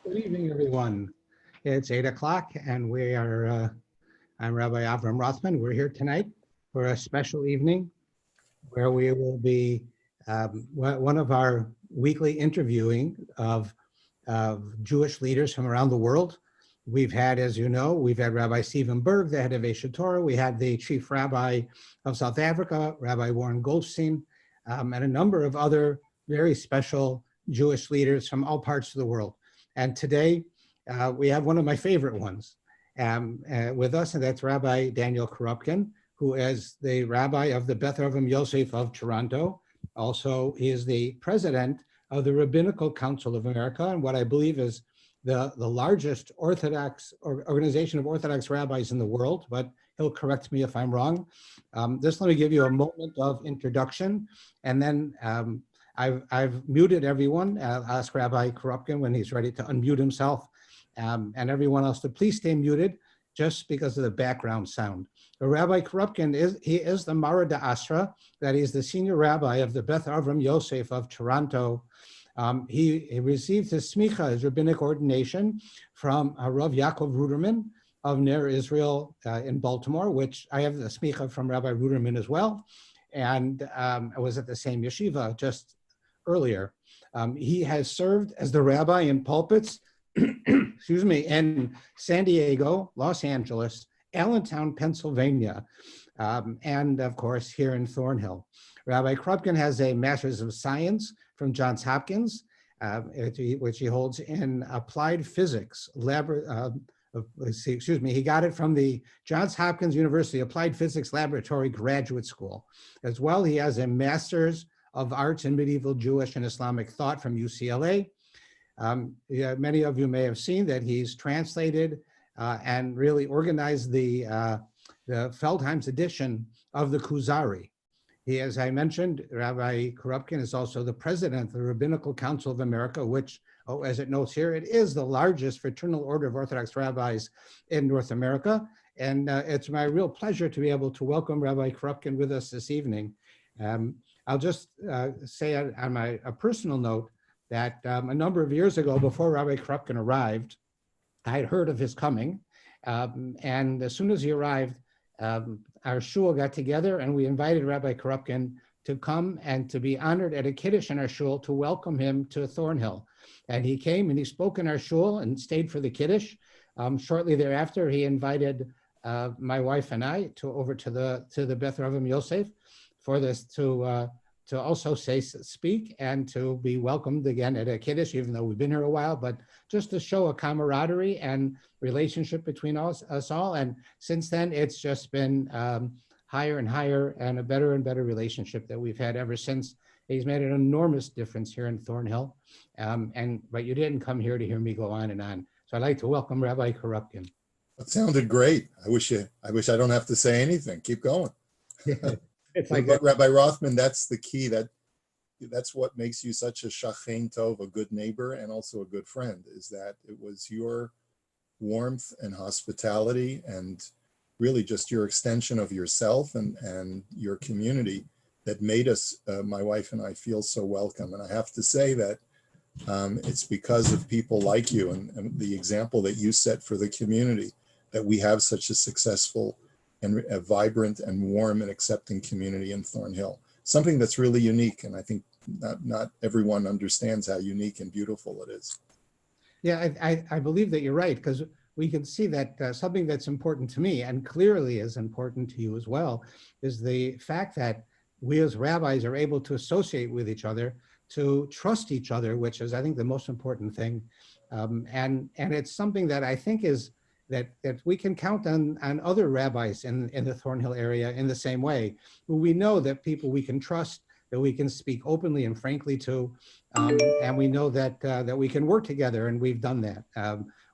Good evening, everyone. It's 8 o'clock, and I'm Rabbi Avram Rothman. We're here tonight for a special evening where we will be one of our weekly interviewing of Jewish leaders from around the world. We've had, as you know, we've had Rabbi Stephen Berg, the head of Aish Torah. We had the chief rabbi of South Africa, Rabbi Warren Goldstein, and a number of other very special Jewish leaders from all parts of the world. And today, we have one of my favorite ones with us, and that's Rabbi Daniel Korobkin, who is the rabbi of the Beth Avram Yosef of Toronto. Also, he is the president of the Rabbinical Council of America, and what I believe is the largest Orthodox organization of Orthodox rabbis in the world, but he'll correct me if I'm wrong. Just let me give you a moment of introduction, and then I've muted everyone. I'll ask Rabbi Korobkin when he's ready to unmute himself, and everyone else to please stay muted just because of the background sound. Rabbi Korobkin is the Mara de Asra, that is the senior rabbi of the Beth Avram Yosef of Toronto. He received his smicha, his rabbinic ordination, from Rav Yaakov Ruderman of Ner Israel in Baltimore, which I have the smicha from Rabbi Ruderman as well. And I was at the same yeshiva just earlier. He has served as the rabbi in pulpits, excuse me, in San Diego, Los Angeles, Allentown, Pennsylvania, and of course here in Thornhill. Rabbi Korobkin has a Master's of Science from Johns Hopkins, which he holds in applied physics. He got it from the Johns Hopkins University Applied Physics Laboratory Graduate School. As well, he has a Master's of Arts in Medieval Jewish and Islamic Thought from UCLA. Many of you may have seen that he's translated and really organized the Feldheim's edition of the Kuzari. He, as I mentioned, Rabbi Korobkin is also the president of the Rabbinical Council of America, which, as it notes here, it is the largest fraternal order of Orthodox rabbis in North America. And it's my real pleasure to be able to welcome Rabbi Korobkin with us this evening. I'll just say on a personal note that a number of years ago, before Rabbi Korobkin arrived, I had heard of his coming. And as soon as he arrived, our shul got together and we invited Rabbi Korobkin to come and to be honored at a kiddush in our shul to welcome him to Thornhill. And he came and he spoke in our shul and stayed for the kiddush. Shortly thereafter, he invited my wife and I over to the Beth Avram Yosef for this to also speak and to be welcomed again at a kiddush, even though we've been here a while, but just to show a camaraderie and relationship between us all. And since then, it's just been higher and higher and a better and better relationship that we've had ever since. He's made an enormous difference here in Thornhill. But you didn't come here to hear me go on and on. So I'd like to welcome Rabbi Korobkin. That sounded great. I wish I don't have to say anything. Keep going. It's like Rabbi Rothman, that's the key. That's what makes you such a shachen tov, a good neighbor, and also a good friend, is that it was your warmth and hospitality and really just your extension of yourself and your community that made us, my wife and I, feel so welcome. And I have to say that it's because of people like you and the example that you set for the community that we have such a successful and a vibrant and warm and accepting community in Thornhill. Something that's really unique, and I think not everyone understands how unique and beautiful it is. Yeah, I believe that you're right, because we can see that something that's important to me and clearly is important to you as well is the fact that we as rabbis are able to associate with each other, to trust each other, which is, I think, the most important thing. And it's something that I think is that we can count on other rabbis in the Thornhill area in the same way. We know that people we can trust, that we can speak openly and frankly to, and we know that we can work together, and we've done that.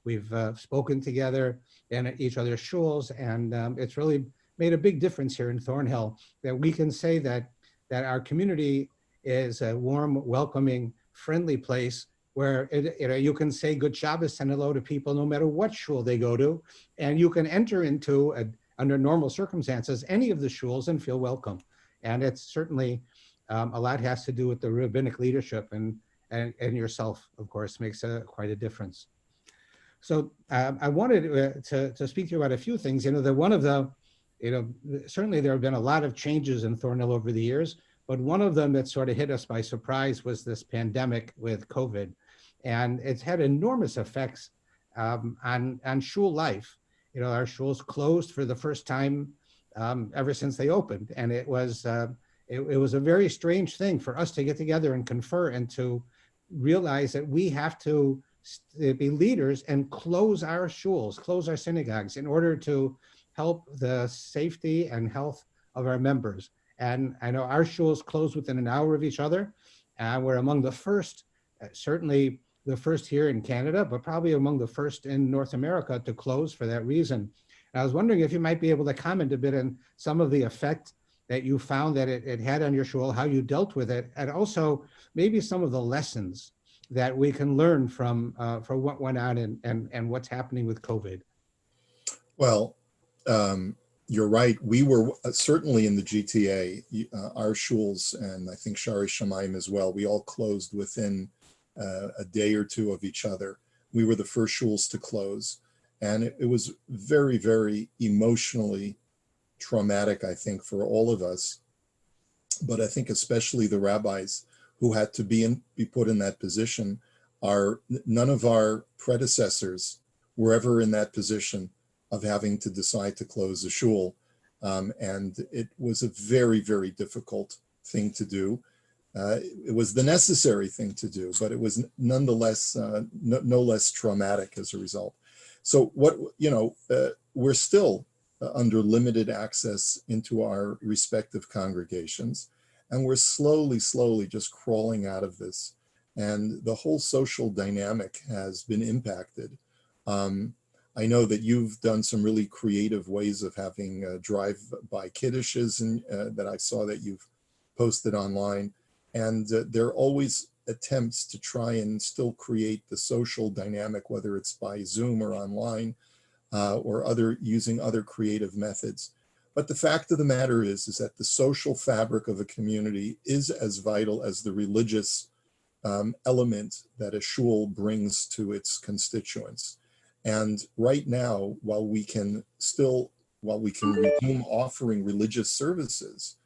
We've spoken together in each other's shuls, and it's really made a big difference here in Thornhill that we can say that our community is a warm, welcoming, friendly place where you can say good Shabbos and hello to people no matter what shul they go to, and you can enter into, under normal circumstances, any of the shuls and feel welcome. And it's certainly, a lot has to do with the rabbinic leadership, and yourself, of course, makes quite a difference. So I wanted to speak to you about a few things. That one of the, certainly there have been a lot of changes in Thornhill over the years, but one of them that sort of hit us by surprise was this pandemic with COVID. And it's had enormous effects on shul life. Our shuls closed for the first time ever since they opened. And it was a very strange thing for us to get together and confer and to realize that we have to be leaders and close our shuls, close our synagogues in order to help the safety and health of our members. And I know our shuls closed within an hour of each other. We're among the first, certainly the first here in Canada, but probably among the first in North America to close for that reason. And I was wondering if you might be able to comment a bit on some of the effect that you found that it had on your shul, how you dealt with it, and also maybe some of the lessons that we can learn from what went on and what's happening with COVID. Well, you're right. We were certainly in the GTA, our shuls, and I think Shari Shamayim as well, we all closed within a day or two of each other. We were the first shuls to close. And it was very, very emotionally traumatic, I think, for all of us. But I think especially the rabbis who had to be put in that position. None of our predecessors were ever in that position of having to decide to close the shul. And it was a very, very difficult thing to do. It was the necessary thing to do, but it was nonetheless no less traumatic as a result. So we're still under limited access into our respective congregations, and we're slowly just crawling out of this. And the whole social dynamic has been impacted. I know that you've done some really creative ways of having drive-by kiddushes and that I saw that you've posted online. And there are always attempts to try and still create the social dynamic, whether it's by Zoom or online or using other creative methods. But the fact of the matter is that the social fabric of a community is as vital as the religious element that a shul brings to its constituents. And right now, while we can resume offering religious services,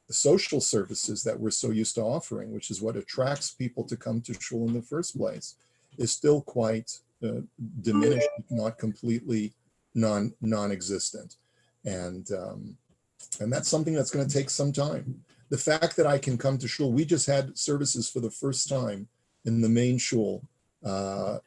the social services that we're so used to offering, which is what attracts people to come to shul in the first place, is still quite diminished, not completely non-existent. And that's something that's going to take some time. The fact that I can come to shul, we just had services for the first time in the main shul to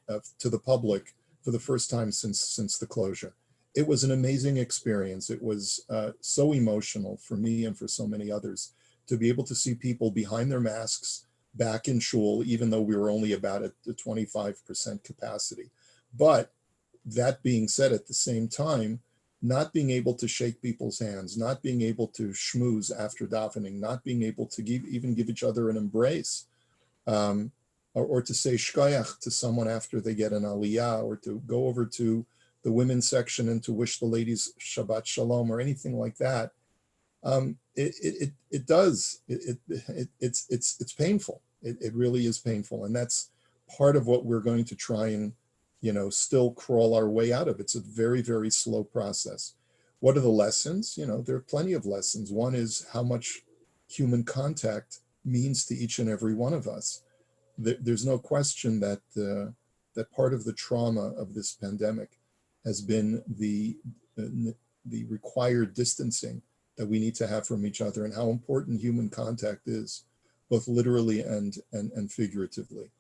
the public for the first time since the closure. It was an amazing experience. It was so emotional for me and for so many others to be able to see people behind their masks back in shul, even though we were only about at the 25% capacity. But that being said, at the same time, not being able to shake people's hands, not being able to schmooze after davening, not being able to even give each other an embrace, or to say shkoyach to someone after they get an aliyah, or to go over to the women's section and to wish the ladies Shabbat Shalom or anything like that. It's painful. It really is painful. And that's part of what we're going to try and, still crawl our way out of. It's a very, very slow process. What are the lessons? There are plenty of lessons. One is how much human contact means to each and every one of us. There's no question that that part of the trauma of this pandemic has been the required distancing that we need to have from each other, and how important human contact is, both literally and figuratively.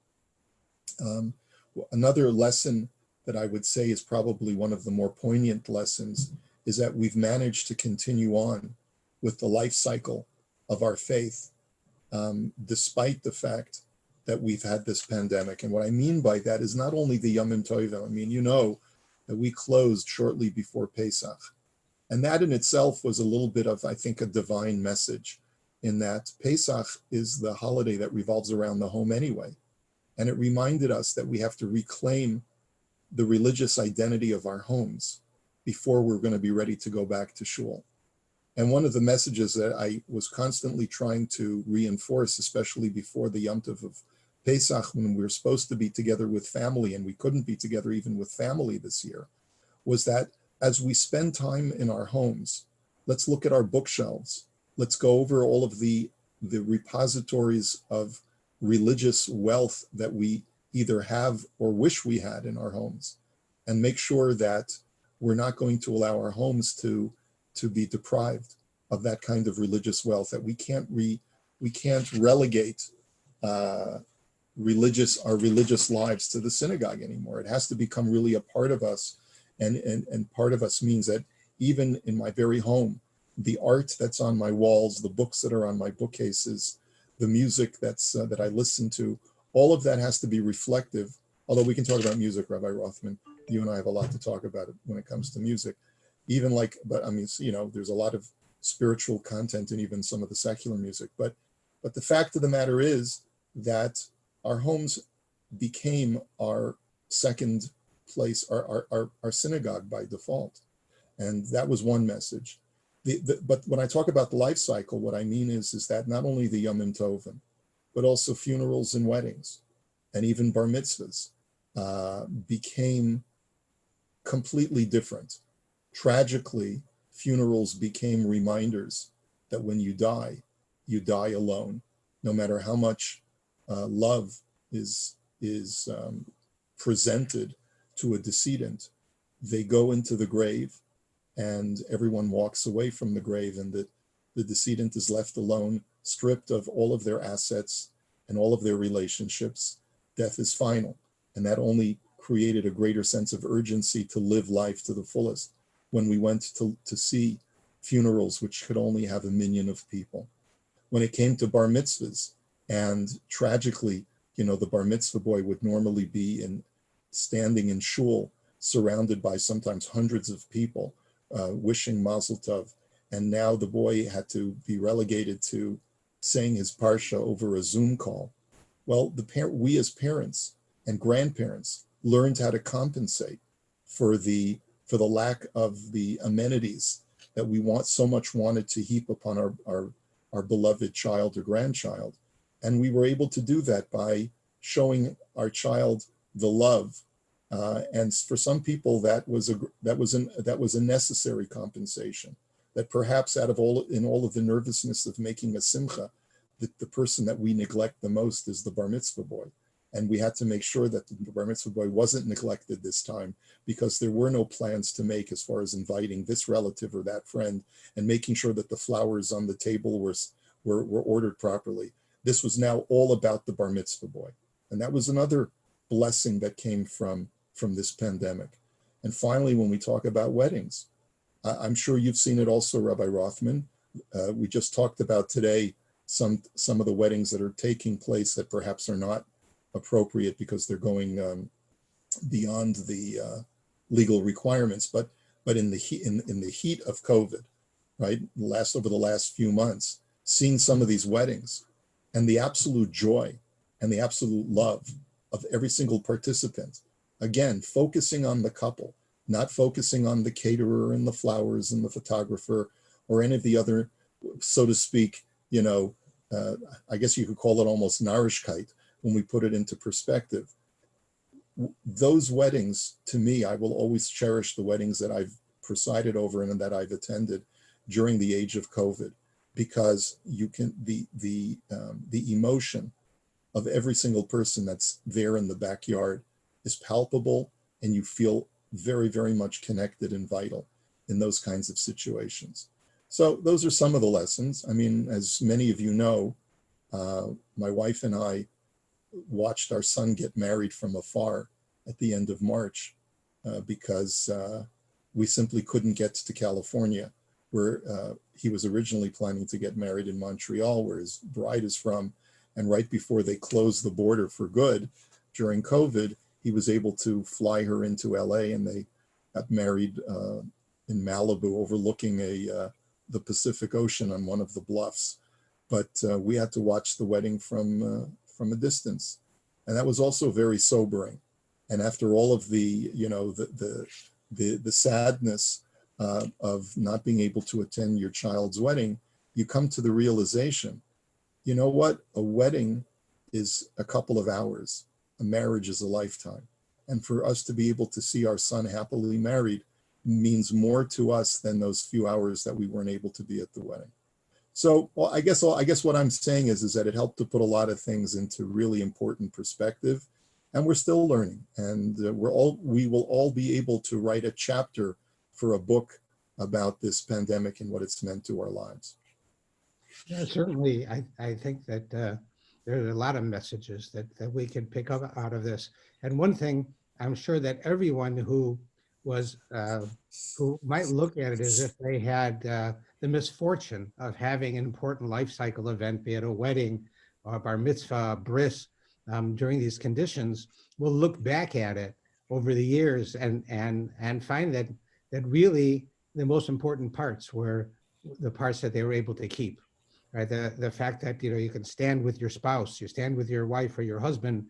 Another lesson that I would say is probably one of the more poignant lessons is that we've managed to continue on with the life cycle of our faith, despite the fact that we've had this pandemic. And what I mean by that is not only the Yom Tovim. I mean, that we closed shortly before Pesach. And that in itself was a little bit of, I think, a divine message, in that Pesach is the holiday that revolves around the home anyway. And it reminded us that we have to reclaim the religious identity of our homes before we're going to be ready to go back to shul. And one of the messages that I was constantly trying to reinforce, especially before the Yom Tov of Pesach, when we were supposed to be together with family and we couldn't be together even with family this year, was that as we spend time in our homes, let's look at our bookshelves. Let's go over all of the repositories of religious wealth that we either have or wish we had in our homes, and make sure that we're not going to allow our homes to be deprived of that kind of religious wealth, that we can't relegate our religious lives to the synagogue anymore. It has to become really a part of us. And part of us means that even in my very home, the art that's on my walls, the books that are on my bookcases, the music that I listen to, all of that has to be reflective. Although we can talk about music, Rabbi Rothman, you and I have a lot to talk about it when it comes to music. Even but I mean, there's a lot of spiritual content in even some of the secular music. But the fact of the matter is that our homes became our second place, our synagogue by default. And that was one message. But when I talk about the life cycle, what I mean is that not only the Yom Tovim, but also funerals and weddings, and even bar mitzvahs became completely different. Tragically, funerals became reminders that when you die alone, no matter how much love is presented to a decedent. They go into the grave and everyone walks away from the grave, and the decedent is left alone, stripped of all of their assets and all of their relationships. Death is final. And that only created a greater sense of urgency to live life to the fullest when we went to see funerals which could only have 1 million of people. When it came to bar mitzvahs, and tragically, the bar mitzvah boy would normally be standing in shul, surrounded by sometimes hundreds of people, wishing mazel tov. And now the boy had to be relegated to saying his parsha over a Zoom call. Well, we as parents and grandparents learned how to compensate for the lack of the amenities that we so much wanted to heap upon our beloved child or grandchild. And we were able to do that by showing our child the love. And for some people, that was a necessary compensation. That perhaps in all of the nervousness of making a simcha, the person that we neglect the most is the bar mitzvah boy. And we had to make sure that the bar mitzvah boy wasn't neglected this time, because there were no plans to make as far as inviting this relative or that friend and making sure that the flowers on the table were ordered properly. This was now all about the bar mitzvah boy. And that was another blessing that came from this pandemic. And finally, when we talk about weddings, I'm sure you've seen it also, Rabbi Rothman. We just talked about today some of the weddings that are taking place that perhaps are not appropriate because they're going beyond the legal requirements. But in the heat of COVID, right, over the last few months, seeing some of these weddings and the absolute joy and the absolute love of every single participant, again, focusing on the couple, not focusing on the caterer and the flowers and the photographer or any of the other, so to speak, I guess you could call it almost narishkeit when we put it into perspective. Those weddings, to me, I will always cherish the weddings that I've presided over and that I've attended during the age of COVID, because you can the emotion of every single person that's there in the backyard is palpable, and you feel very, very much connected and vital in those kinds of situations. So those are some of the lessons. I mean, as many of you know, my wife and I watched our son get married from afar at the end of March because we simply couldn't get to California, where he was originally planning to get married in Montreal, where his bride is from. And right before they closed the border for good during COVID, he was able to fly her into LA, and they got married in Malibu, overlooking the Pacific Ocean on one of the bluffs. But we had to watch the wedding from a distance, and that was also very sobering. And after all of the sadness of not being able to attend your child's wedding, you come to the realization, you know what? A wedding is a couple of hours. A marriage is a lifetime. And for us to be able to see our son happily married means more to us than those few hours that we weren't able to be at the wedding. So, well, I guess what I'm saying is that it helped to put a lot of things into really important perspective, and we're still learning. And we will all be able to write a chapter for a book about this pandemic and what it's meant to our lives. Yeah, certainly. I think that there are a lot of messages that we can pick up out of this. And one thing I'm sure that everyone who was who might look at it as if they had the misfortune of having an important life cycle event, be it a wedding or a bar mitzvah, bris, during these conditions, will look back at it over the years and find that really the most important parts were the parts that they were able to keep. Right, the fact that you can stand with your spouse, you stand with your wife or your husband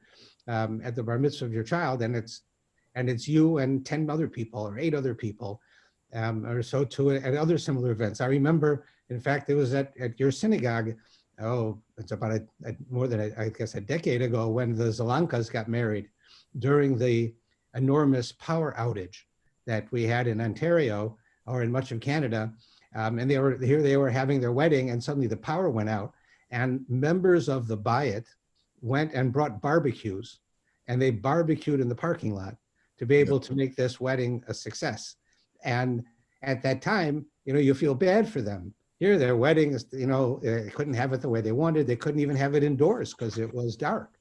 at the bar mitzvah of your child, and it's you and 10 other people or 8 other people, or so too at other similar events. I remember, in fact, it was at your synagogue. Oh, it's about more than I guess a decade ago, when the Zelenkas got married during the enormous power outage that we had in Ontario or in much of Canada. And they were having their wedding, and suddenly the power went out, and members of the BAYT went and brought barbecues, and they barbecued in the parking lot to be able to make this wedding a success. And at that time, you feel bad for them. Here, their wedding is, they couldn't have it the way they wanted. They couldn't even have it indoors because it was dark.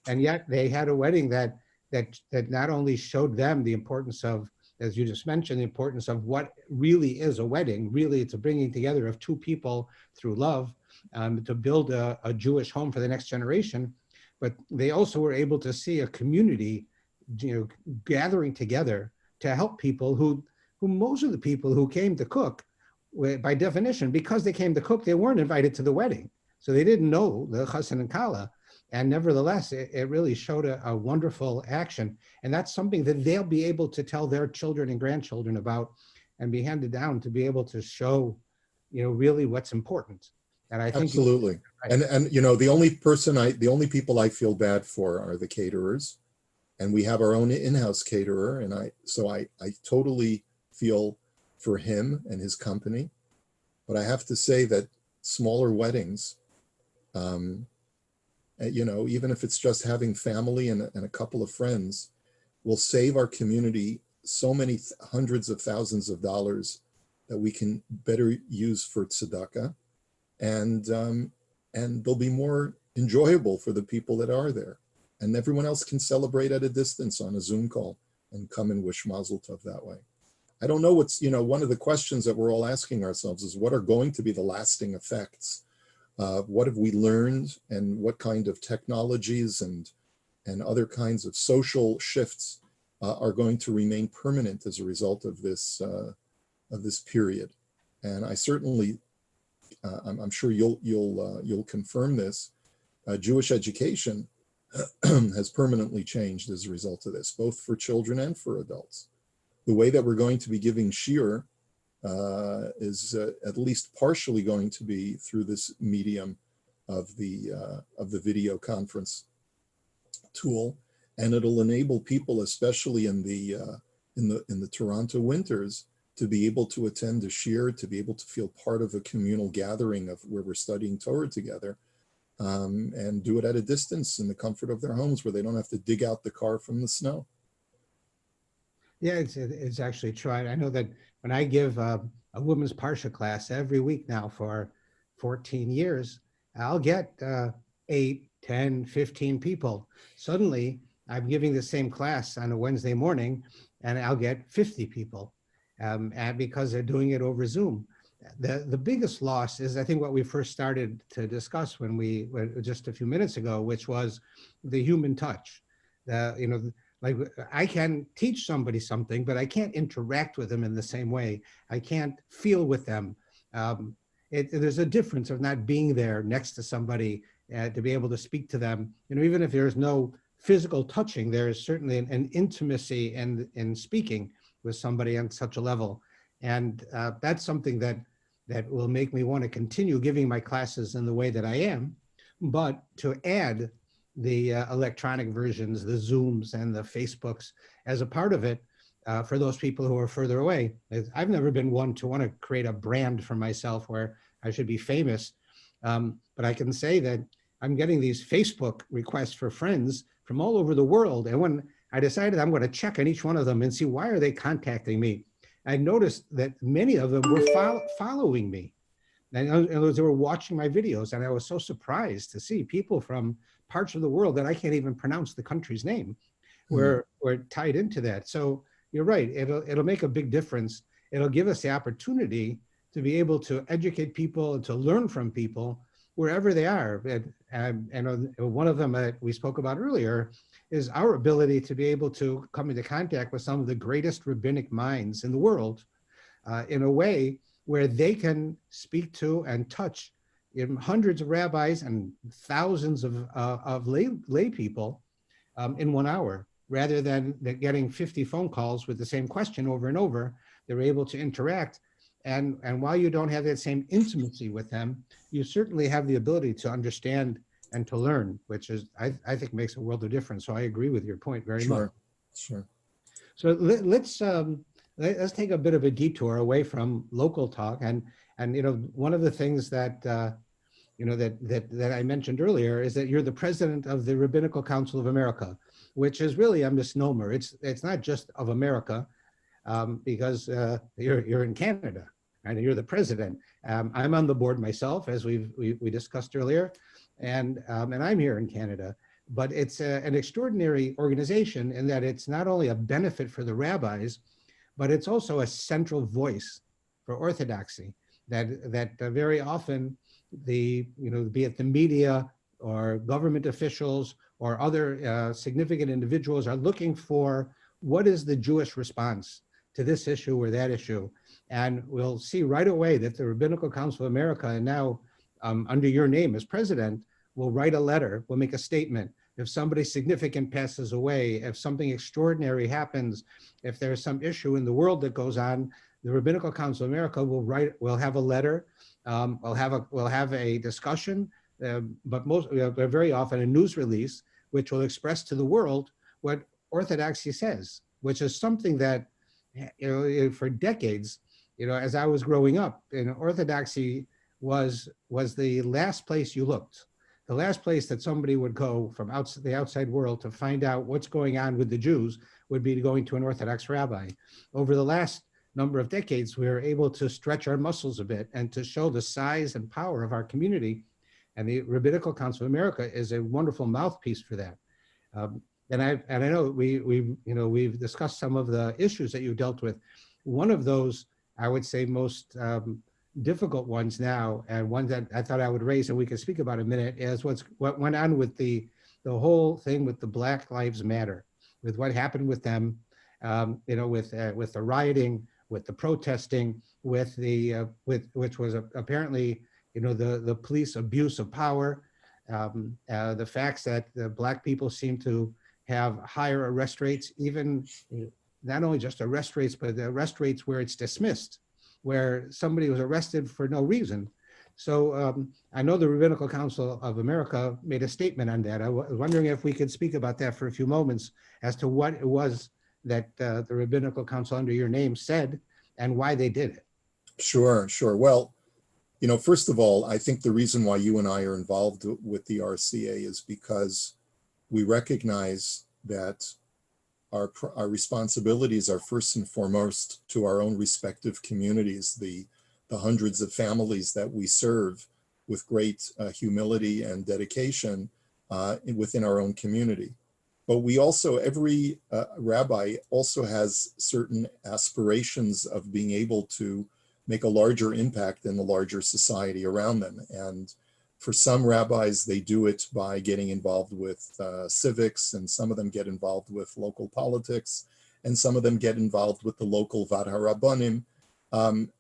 And yet they had a wedding that not only showed them the importance of, as you just mentioned, the importance of what really is a wedding. Really, it's a bringing together of 2 people through love to build a Jewish home for the next generation. But they also were able to see a community, gathering together to help people who most of the people who came to cook, by definition, because they came to cook, they weren't invited to the wedding. So they didn't know the chassan and kala. And nevertheless, it really showed a wonderful action. And that's something that they'll be able to tell their children and grandchildren about and be handed down to be able to show, really what's important. And I think absolutely. And the only people I feel bad for are the caterers. And we have our own in-house caterer. And I totally feel for him and his company. But I have to say that smaller weddings, even if it's just having family and a couple of friends, will save our community so many hundreds of thousands of dollars that we can better use for tzedakah, and they'll be more enjoyable for the people that are there, and everyone else can celebrate at a distance on a Zoom call and come and wish Mazel Tov that way. I don't know what's, one of the questions that we're all asking ourselves is, what are going to be the lasting effects? What have we learned, and what kind of technologies and other kinds of social shifts are going to remain permanent as a result of this period? And I certainly, I'm sure you'll confirm this. Jewish education has permanently changed as a result of this, both for children and for adults. The way that we're going to be giving shiur is at least partially going to be through this medium of the video conference tool, and it'll enable people, especially in the Toronto winters, to be able to attend a shiur, to be able to feel part of a communal gathering of where we're studying Torah together, and do it at a distance in the comfort of their homes, where they don't have to dig out the car from the snow. Yeah, it's actually true. I know that when I give a women's Parsha class every week now for 14 years, I'll get 8, 10, 15 people. Suddenly, I'm giving the same class on a Wednesday morning, and I'll get 50 people, and because they're doing it over Zoom. The biggest loss is, I think, what we first started to discuss just a few minutes ago, which was the human touch. Like, I can teach somebody something, but I can't interact with them in the same way. I can't feel with them. There's a difference of not being there next to somebody to be able to speak to them. Even if there's no physical touching, there is certainly an intimacy in speaking with somebody on such a level. And that's something that will make me want to continue giving my classes in the way that I am. But to add the electronic versions, the Zooms and the Facebooks as a part of it for those people who are further away. I've never been one to want to create a brand for myself where I should be famous. But I can say that I'm getting these Facebook requests for friends from all over the world. And when I decided I'm going to check on each one of them and see why are they contacting me, I noticed that many of them were following me. And in other words, they were watching my videos, and I was so surprised to see people from parts of the world that I can't even pronounce the country's name were tied into that. So you're right, it'll make a big difference. It'll give us the opportunity to be able to educate people and to learn from people wherever they are. And one of them we spoke about earlier is our ability to be able to come into contact with some of the greatest rabbinic minds in the world in a way where they can speak to and touch hundreds of rabbis and thousands of lay people in 1 hour, rather than getting 50 phone calls with the same question over and over. They're able to interact. And while you don't have that same intimacy with them, you certainly have the ability to understand and to learn, which is, I think, makes a world of difference. So I agree with your point very much. Sure. So let's take a bit of a detour away from local talk. And one of the things that that I mentioned earlier is that you're the president of the Rabbinical Council of America, which is really a misnomer. It's not just of America, because you're in Canada and you're the president. I'm on the board myself, as we discussed earlier, and I'm here in Canada. But it's an extraordinary organization in that it's not only a benefit for the rabbis, but it's also a central voice for orthodoxy. That very often be it the media or government officials or other significant individuals are looking for what is the Jewish response to this issue or that issue. And we'll see right away that the Rabbinical Council of America, and now under your name as president, will write a letter, will make a statement. If somebody significant passes away, if something extraordinary happens, if there's some issue in the world that goes on, the Rabbinical Council of America will have a letter, we'll have a discussion, but very often a news release, which will express to the world what orthodoxy says, which is something that, for decades, as I was growing up, orthodoxy was the last place you looked. The last place that somebody would go from the outside world to find out what's going on with the Jews would be going to an Orthodox rabbi. Over the last number of decades, we were able to stretch our muscles a bit and to show the size and power of our community. And the Rabbinical Council of America is a wonderful mouthpiece for that. And I know we've discussed some of the issues that you dealt with. One of those, I would say, most difficult ones now, and one that I thought I would raise and we could speak about in a minute, is what went on with the whole thing with the Black Lives Matter, with what happened with them, with the rioting, with the protesting, with which was apparently the police abuse of power, the facts that the Black people seem to have higher arrest rates, even not only just arrest rates, but the arrest rates where it's dismissed, where somebody was arrested for no reason. So I know the Rabbinical Council of America made a statement on that. I was wondering if we could speak about that for a few moments as to what it was that the Rabbinical Council under your name said and why they did it. Sure. Well, first of all, I think the reason why you and I are involved with the RCA is because we recognize that our responsibilities are first and foremost to our own respective communities, the hundreds of families that we serve with great humility and dedication within our own community. But we also, every rabbi also has certain aspirations of being able to make a larger impact in the larger society around them. And for some rabbis, they do it by getting involved with civics, and some of them get involved with local politics, and some of them get involved with the local Vad HaRabbanim.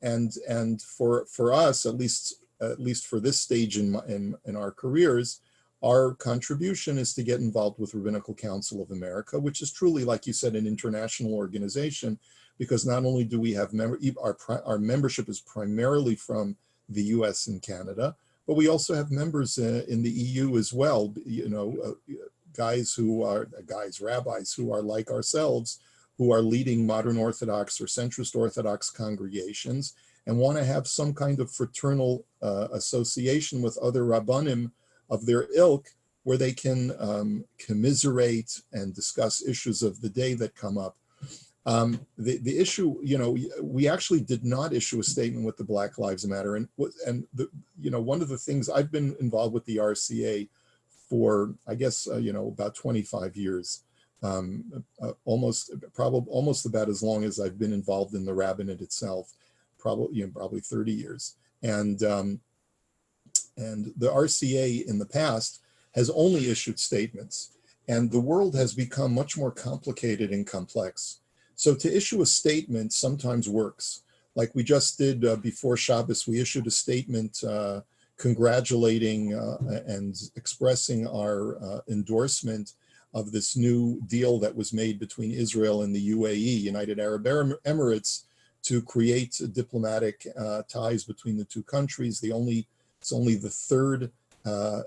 And for us, at least for this stage in our careers, our contribution is to get involved with Rabbinical Council of America, which is truly, like you said, an international organization, because not only do we have our membership is primarily from the US and Canada, but we also have members in the EU as well, rabbis who are like ourselves, who are leading modern Orthodox or centrist Orthodox congregations and want to have some kind of fraternal association with other rabbanim of their ilk, where they can commiserate and discuss issues of the day that come up. The issue, we actually did not issue a statement with the Black Lives Matter, one of the things, I've been involved with the RCA for, I guess, about 25 years, almost about as long as I've been involved in the rabbinate itself, probably 30 years. And the RCA in the past has only issued statements, and the world has become much more complicated and complex. So to issue a statement sometimes works. Like we just did before Shabbos, we issued a statement congratulating and expressing our endorsement of this new deal that was made between Israel and the UAE, United Arab Emirates, to create diplomatic ties between the two countries. It's only the third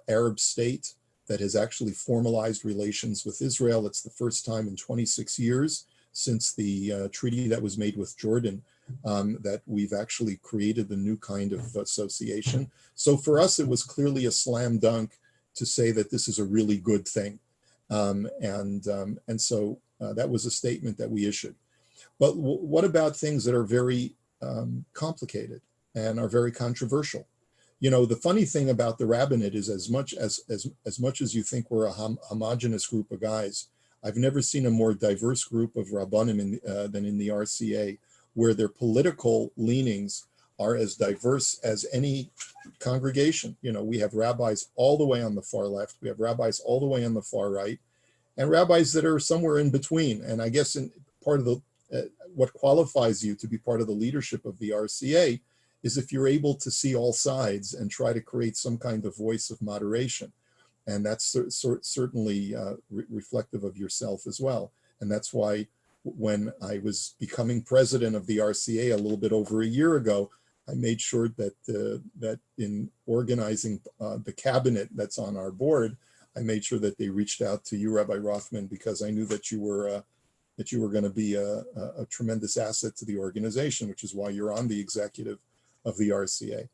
Arab state that has actually formalized relations with Israel. It's the first time in 26 years since the treaty that was made with Jordan that we've actually created the new kind of association. So for us, it was clearly a slam dunk to say that this is a really good thing. And so that was a statement that we issued. But what about things that are very complicated and are very controversial? The funny thing about the rabbinate is as much as you think we're a homogenous group of guys, I've never seen a more diverse group of rabbanim than in the RCA, where their political leanings are as diverse as any congregation. We have rabbis all the way on the far left, we have rabbis all the way on the far right, and rabbis that are somewhere in between. And I guess part of the what qualifies you to be part of the leadership of the RCA is if you're able to see all sides and try to create some kind of voice of moderation. And that's certainly reflective of yourself as well. And that's why when I was becoming president of the RCA a little bit over a year ago, I made sure that that in organizing the cabinet that's on our board, I made sure that they reached out to you, Rabbi Rothman, because I knew that you were going to be a tremendous asset to the organization, which is why you're on the executive of the RCA.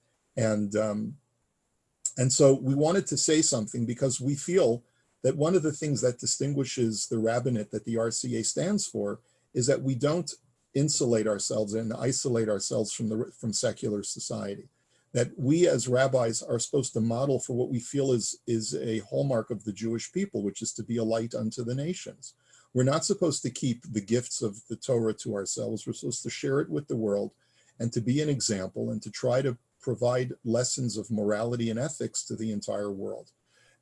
And so we wanted to say something because we feel that one of the things that distinguishes the rabbinate that the RCA stands for is that we don't insulate ourselves and isolate ourselves from secular society. That we as rabbis are supposed to model for what we feel is a hallmark of the Jewish people, which is to be a light unto the nations. We're not supposed to keep the gifts of the Torah to ourselves. We're supposed to share it with the world and to be an example and to try to provide lessons of morality and ethics to the entire world.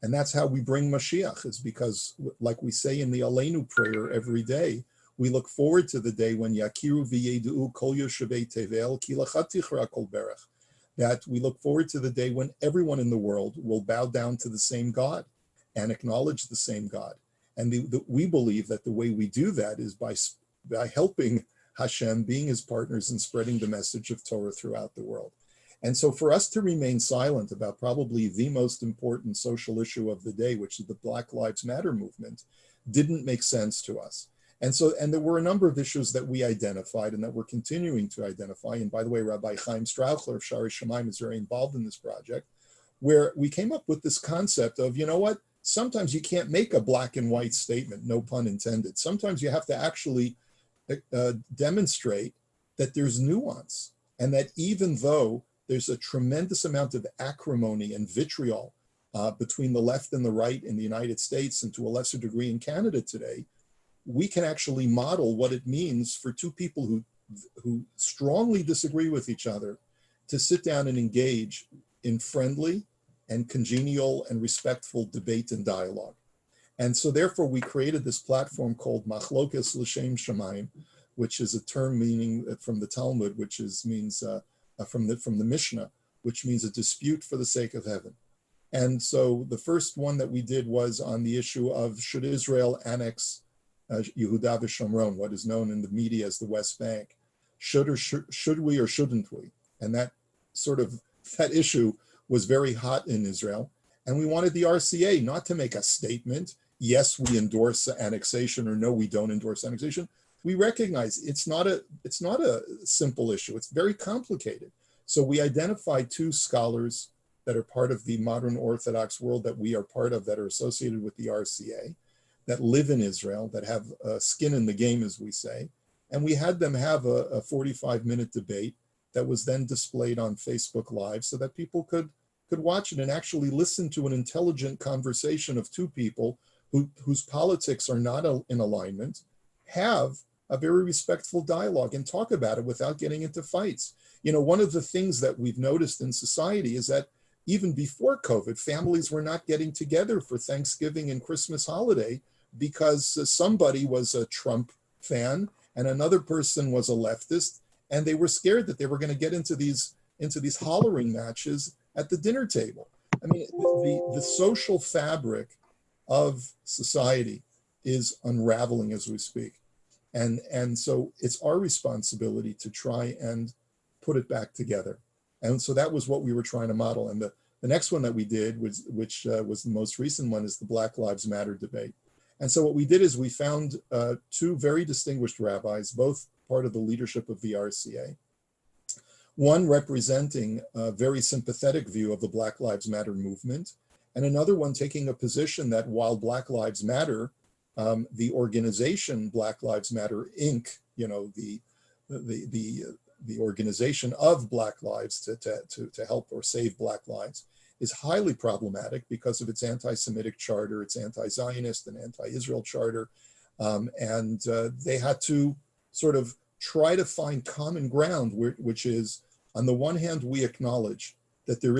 And that's how we bring Mashiach, is because, like we say in the Aleinu prayer every day, we look forward to the day when Yakiru v'yedu'u kol yoshavei tevel ki lachah tichra kol berach. That we look forward to the day when everyone in the world will bow down to the same God and acknowledge the same God. And we believe that the way we do that is by helping Hashem, being his partners and spreading the message of Torah throughout the world. And so for us to remain silent about probably the most important social issue of the day, which is the Black Lives Matter movement, didn't make sense to us. And there were a number of issues that we identified and that we're continuing to identify. And by the way, Rabbi Chaim Strauchler of Shari Shamayim is very involved in this project, where we came up with this concept of, sometimes you can't make a black and white statement, no pun intended. Sometimes you have to actually demonstrate that there's nuance, and that even though there's a tremendous amount of acrimony and vitriol between the left and the right in the United States, and to a lesser degree in Canada today, we can actually model what it means for two people who strongly disagree with each other to sit down and engage in friendly and congenial and respectful debate and dialogue. And so therefore we created this platform called Machlokes L'Shem Shamayim, which is a term meaning from the Talmud, which means from the Mishnah, which means a dispute for the sake of heaven. And so the first one that we did was on the issue of, should Israel annex Yehuda v'Shomron, what is known in the media as the West Bank? Should we or shouldn't we? And that issue was very hot in Israel. And we wanted the RCA not to make a statement, yes, we endorse annexation, or no, we don't endorse annexation. We recognize it's not a simple issue. It's very complicated. So we identified two scholars that are part of the modern Orthodox world that we are part of, that are associated with the RCA, that live in Israel, that have skin in the game, as we say. And we had them have a 45-minute debate that was then displayed on Facebook Live so that people could watch it and actually listen to an intelligent conversation of two people whose politics are not in alignment, have a very respectful dialogue and talk about it without getting into fights. You know, one of the things that we've noticed in society is that even before COVID, families were not getting together for Thanksgiving and Christmas holiday because somebody was a Trump fan and another person was a leftist, and they were scared that they were going to get into these hollering matches at the dinner table. I mean, the social fabric of society is unraveling as we speak. And so it's our responsibility to try and put it back together. And so that was what we were trying to model. And the next one that we did, which was the most recent one, is the Black Lives Matter debate. And so what we did is we found two very distinguished rabbis, both part of the leadership of the RCA, one representing a very sympathetic view of the Black Lives Matter movement, and another one taking a position that while Black Lives Matter, the organization Black Lives Matter Inc., you know, the organization of Black lives to help or save Black lives, is highly problematic because of its anti-Semitic charter, its anti-Zionist and anti-Israel charter. And they had to sort of try to find common ground, which is, on the one hand, we acknowledge that there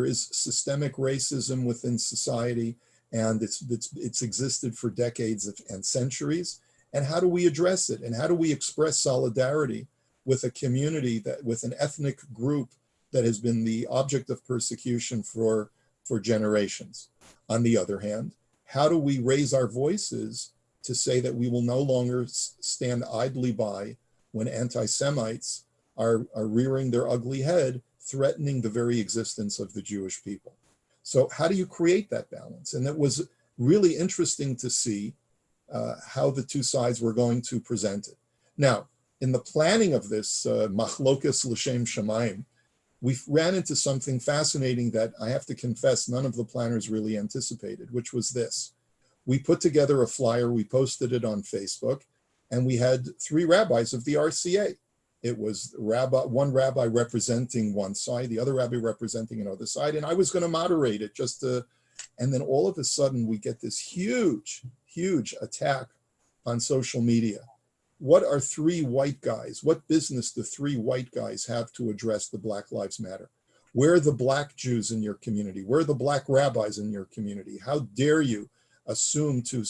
is systemic racism within society, and it's existed for decades and centuries. And how do we address it? And how do we express solidarity with a community, with an ethnic group that has been the object of persecution for generations? On the other hand, how do we raise our voices to say that we will no longer stand idly by when anti-Semites are rearing their ugly head, threatening the very existence of the Jewish people? So how do you create that balance? And it was really interesting to see how the two sides were going to present it. Now, in the planning of this machlokas l'shem shamayim, we ran into something fascinating that I have to confess none of the planners really anticipated, which was this. We put together a flyer, we posted it on Facebook, and we had three rabbis of the RCA. It was one rabbi representing one side, the other rabbi representing another side, and I was going to moderate it and then all of a sudden we get this huge attack on social media. What are three white guys? What business do three white guys have to address the Black Lives Matter? Where are the Black Jews in your community? Where are the Black rabbis in your community? How dare you assume to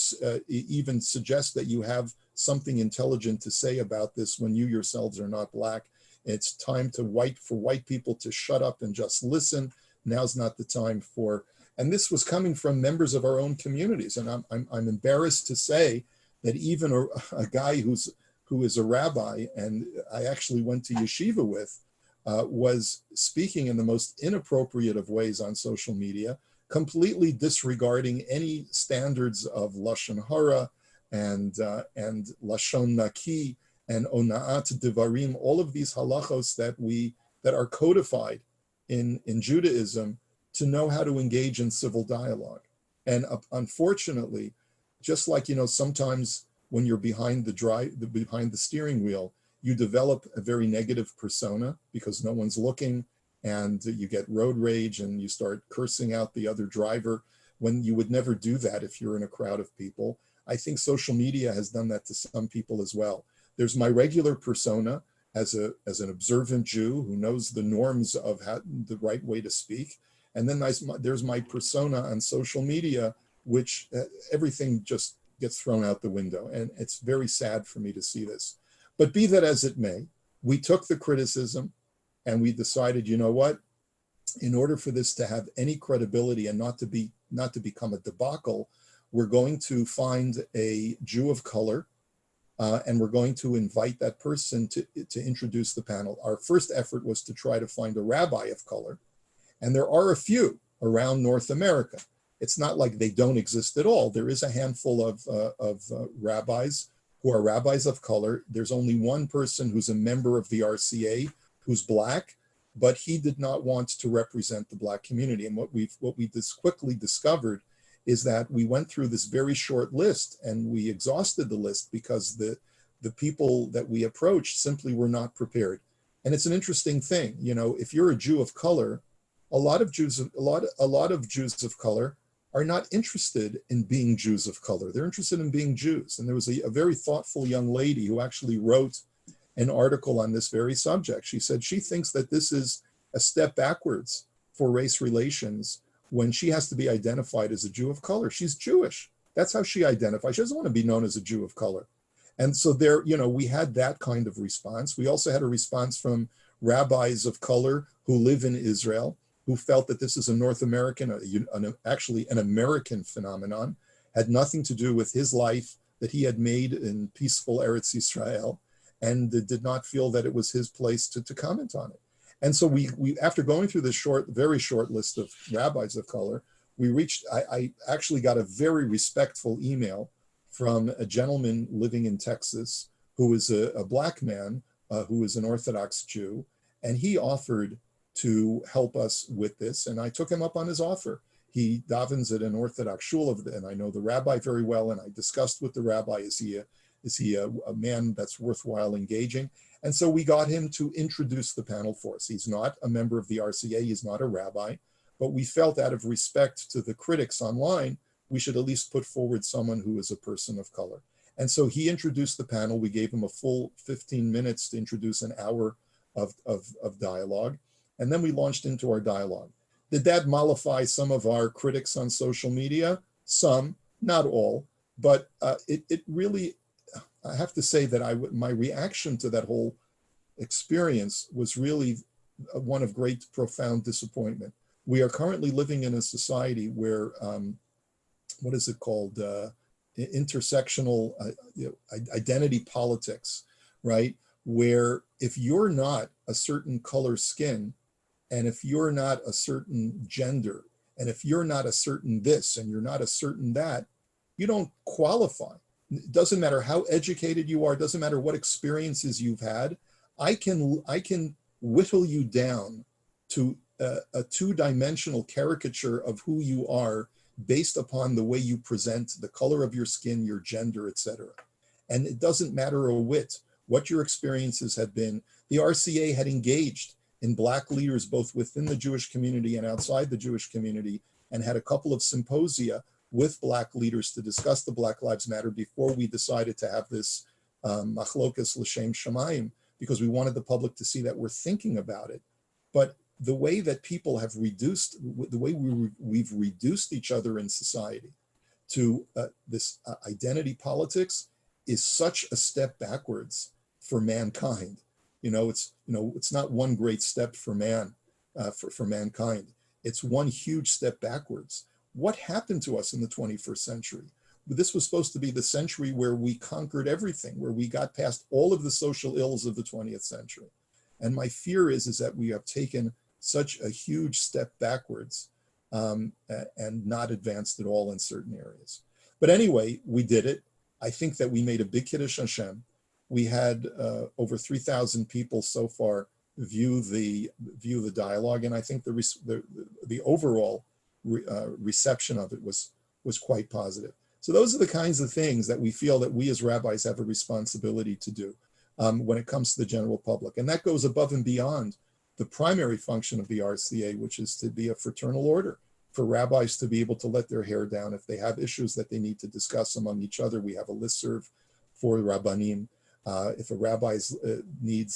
even suggest that you have something intelligent to say about this when you yourselves are not Black? It's time for white people to shut up and just listen. Now's not the time and this was coming from members of our own communities. And I'm embarrassed to say that even a guy who is a rabbi, and I actually went to yeshiva with, was speaking in the most inappropriate of ways on social media, completely disregarding any standards of lashon hara and lashon naki and ona'at devarim, all of these halachos that are codified in Judaism to know how to engage in civil dialogue. And unfortunately, just like, sometimes when you're behind the steering wheel, you develop a very negative persona because no one's looking, and you get road rage and you start cursing out the other driver when you would never do that if you're in a crowd of people. I think social media has done that to some people as well. There's my regular persona as an observant Jew who knows the norms of the right way to speak. And then there's my persona on social media, which everything just gets thrown out the window. And it's very sad for me to see this. But be that as it may, we took the criticism and we decided, you know what, in order for this to have any credibility and not to become a debacle, we're going to find a Jew of color, and we're going to invite that person to introduce the panel. Our first effort was to try to find a rabbi of color. And there are a few around North America. It's not like they don't exist at all. There is a handful of rabbis who are rabbis of color. There's only one person who's a member of the RCA who's Black, but he did not want to represent the Black community. And what we quickly discovered is that we went through this very short list and we exhausted the list because the people that we approached simply were not prepared. And it's an interesting thing, you know, if you're a Jew of color, a lot of Jews of color are not interested in being Jews of color. They're interested in being Jews. And there was a very thoughtful young lady who actually wrote an article on this very subject. She said she thinks that this is a step backwards for race relations when she has to be identified as a Jew of color. She's Jewish. That's how she identifies. She doesn't want to be known as a Jew of color. And so there, you know, we had that kind of response. We also had a response from rabbis of color who live in Israel, who felt that this is a North American, actually an American phenomenon, had nothing to do with his life that he had made in peaceful Eretz Israel, and did not feel that it was his place to comment on it. And so we after going through this very short list of rabbis of color, I actually got a very respectful email from a gentleman living in Texas who is a Black man who is an Orthodox Jew, and he offered to help us with this, and I took him up on his offer. He davens at an Orthodox Shul, and I know the rabbi very well, and I discussed with the rabbi, is he a man that's worthwhile engaging? And so we got him to introduce the panel for us. He's not a member of the RCA, he's not a rabbi, but we felt out of respect to the critics online, we should at least put forward someone who is a person of color. And so he introduced the panel. We gave him a full 15 minutes to introduce an hour of dialogue. And then we launched into our dialogue. Did that mollify some of our critics on social media? Some, not all, but it really, I have to say that my reaction to that whole experience was really one of great, profound disappointment. We are currently living in a society where, what is it called? Intersectional identity politics, right? Where if you're not a certain color skin, and if you're not a certain gender, and if you're not a certain this, and you're not a certain that, you don't qualify. It doesn't matter how educated you are, doesn't matter what experiences you've had. I can whittle you down to a two-dimensional caricature of who you are based upon the way you present, the color of your skin, your gender, etc. And it doesn't matter a whit what your experiences have been. The RCA had engaged in Black leaders both within the Jewish community and outside the Jewish community, and had a couple of symposia with Black leaders to discuss the Black Lives Matter before we decided to have this machlokas l'shem shamayim, because we wanted the public to see that we're thinking about it. But the way that people have reduced, the way we've reduced each other in society to this identity politics is such a step backwards for mankind. It's not one great step for for mankind. It's one huge step backwards. What happened to us in the 21st century? This was supposed to be the century where we conquered everything, where we got past all of the social ills of the 20th century. And my fear is that we have taken such a huge step backwards and not advanced at all in certain areas. But anyway, we did it. I think that we made a big Kiddush Hashem. We had over 3,000 people so far view the dialogue, and I think the overall reception of it was quite positive. So those are the kinds of things that we feel that we as rabbis have a responsibility to do when it comes to the general public, and that goes above and beyond the primary function of the RCA, which is to be a fraternal order for rabbis to be able to let their hair down if they have issues that they need to discuss among each other. We have a listserv for rabbanim. If a rabbi needs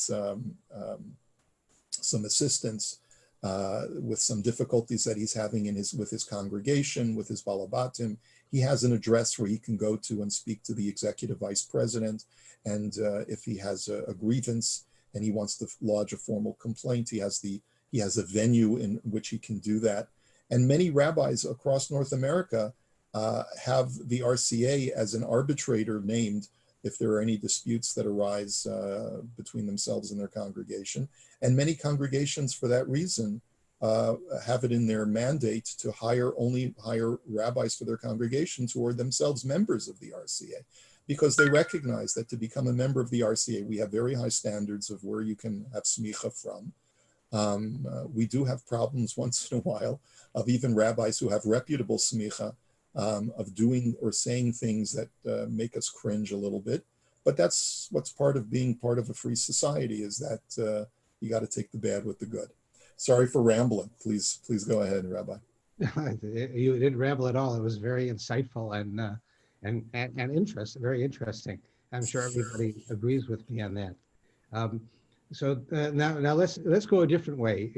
some assistance with some difficulties that he's having with his congregation, with his balabatim, he has an address where he can go to and speak to the executive vice president. And if he has a grievance and he wants to lodge a formal complaint, he has a venue in which he can do that. And many rabbis across North America have the RCA as an arbitrator named if there are any disputes that arise between themselves and their congregation. And many congregations, for that reason, have it in their mandate to only hire rabbis for their congregations who are themselves members of the RCA, because they recognize that to become a member of the RCA, we have very high standards of where you can have smicha from. We do have problems once in a while of even rabbis who have reputable smicha, of doing or saying things that make us cringe a little bit. But that's what's part of being part of a free society, is that you got to take the bad with the good. Sorry for rambling. Please go ahead, Rabbi. You didn't ramble at all. It was very insightful and very interesting. I'm sure everybody agrees with me on that. Now let's go a different way.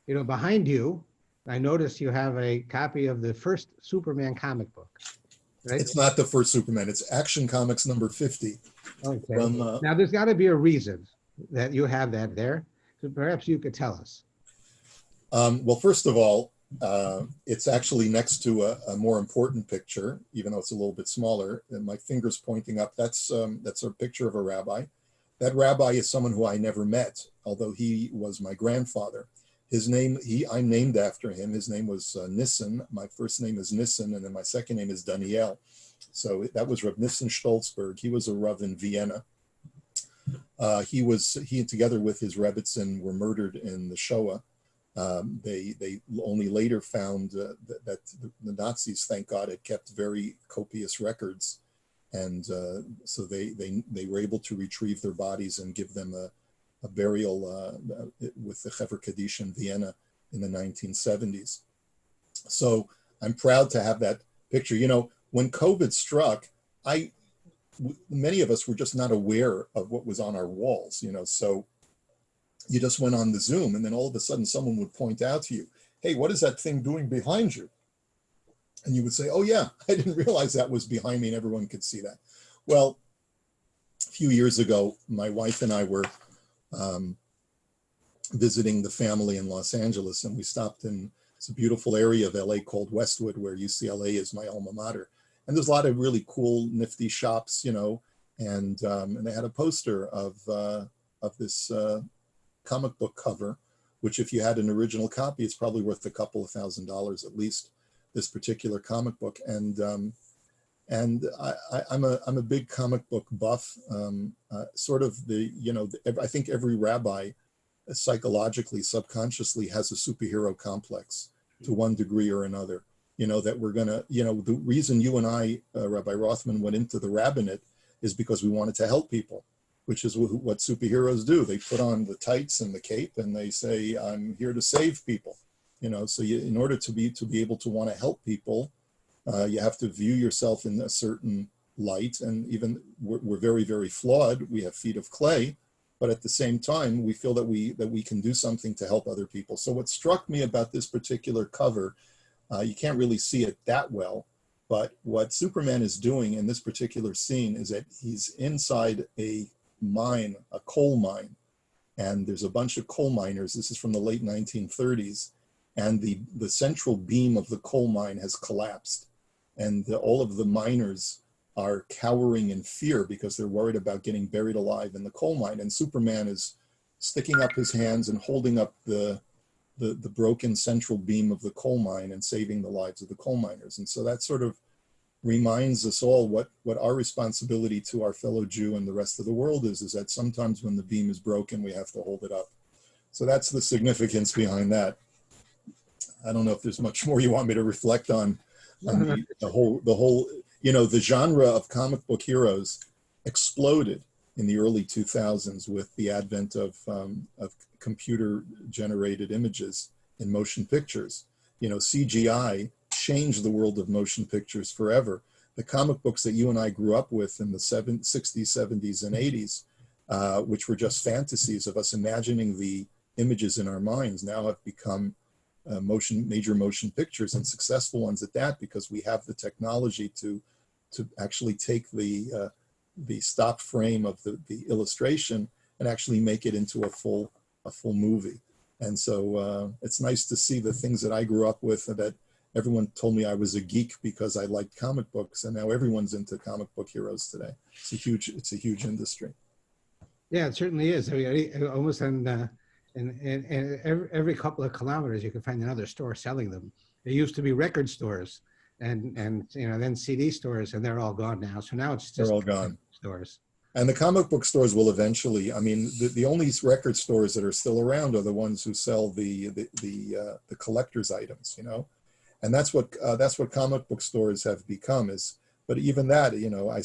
Behind you, I noticed you have a copy of the first Superman comic book. Right? It's not the first Superman. It's Action Comics number 50. Okay. From, now there's got to be a reason that you have that there. So perhaps you could tell us. Well, first of all, it's actually next to a more important picture, even though it's a little bit smaller. And my finger's pointing up. That's a picture of a rabbi. That rabbi is someone who I never met, although he was my grandfather. His name, I'm named after him. His name was Nissen. My first name is Nissen, and then my second name is Daniel. So that was Rav Nissen Stolzberg. He was a Rav in Vienna. He together with his Rebbitzin were murdered in the Shoah. They only later found that the Nazis, thank God, had kept very copious records, and so they were able to retrieve their bodies and give them a burial with the Hever Kaddish in Vienna in the 1970s. So I'm proud to have that picture. When COVID struck, many of us were just not aware of what was on our walls. So you just went on the Zoom, and then all of a sudden someone would point out to you, "Hey, what is that thing doing behind you?" And you would say, "Oh yeah, I didn't realize that was behind me," and everyone could see that. Well, a few years ago, my wife and I were visiting the family in Los Angeles, and we stopped in a beautiful area of LA called Westwood, where UCLA is my alma mater. And there's a lot of really cool, nifty shops, and they had a poster of this comic book cover, which if you had an original copy, it's probably worth a couple of $1,000s at least, this particular comic book. And I'm a big comic book buff. Sort of I think every rabbi psychologically, subconsciously has a superhero complex to one degree or another. That we're gonna, the reason you and I, Rabbi Rothman, went into the rabbinate is because we wanted to help people, which is what superheroes do. They put on the tights and the cape and they say, "I'm here to save people." So in order to be able to want to help people, you have to view yourself in a certain light. And even we're very, very flawed. We have feet of clay, but at the same time, we feel that we can do something to help other people. So what struck me about this particular cover, you can't really see it that well, but what Superman is doing in this particular scene is that he's inside a mine, a coal mine, and there's a bunch of coal miners. This is from the late 1930s, and the central beam of the coal mine has collapsed, and all of the miners are cowering in fear because they're worried about getting buried alive in the coal mine. And Superman is sticking up his hands and holding up the broken central beam of the coal mine and saving the lives of the coal miners. And so that sort of reminds us all what our responsibility to our fellow Jew and the rest of the world is that sometimes when the beam is broken, we have to hold it up. So that's the significance behind that. I don't know if there's much more you want me to reflect on the whole, the genre of comic book heroes exploded in the early 2000s with the advent of computer generated images in motion pictures. CGI changed the world of motion pictures forever. The comic books that you and I grew up with in the 60s, 70s, and 80s, which were just fantasies of us imagining the images in our minds, now have become major motion pictures, and successful ones at that, because we have the technology to actually take the stop frame of the illustration and actually make it into a full movie. And so it's nice to see the things that I grew up with, that everyone told me I was a geek because I liked comic books, and now everyone's into comic book heroes today. It's a huge industry. Yeah, it certainly is. I mean, almost in and every couple of kilometers, you can find another store selling them. There used to be record stores and then CD stores, and they're all gone now. So now it's They're just all gone. stores. And the comic book stores will eventually, I mean, the only record stores that are still around are the ones who sell the collector's items, and that's what comic book stores have become. But even that, I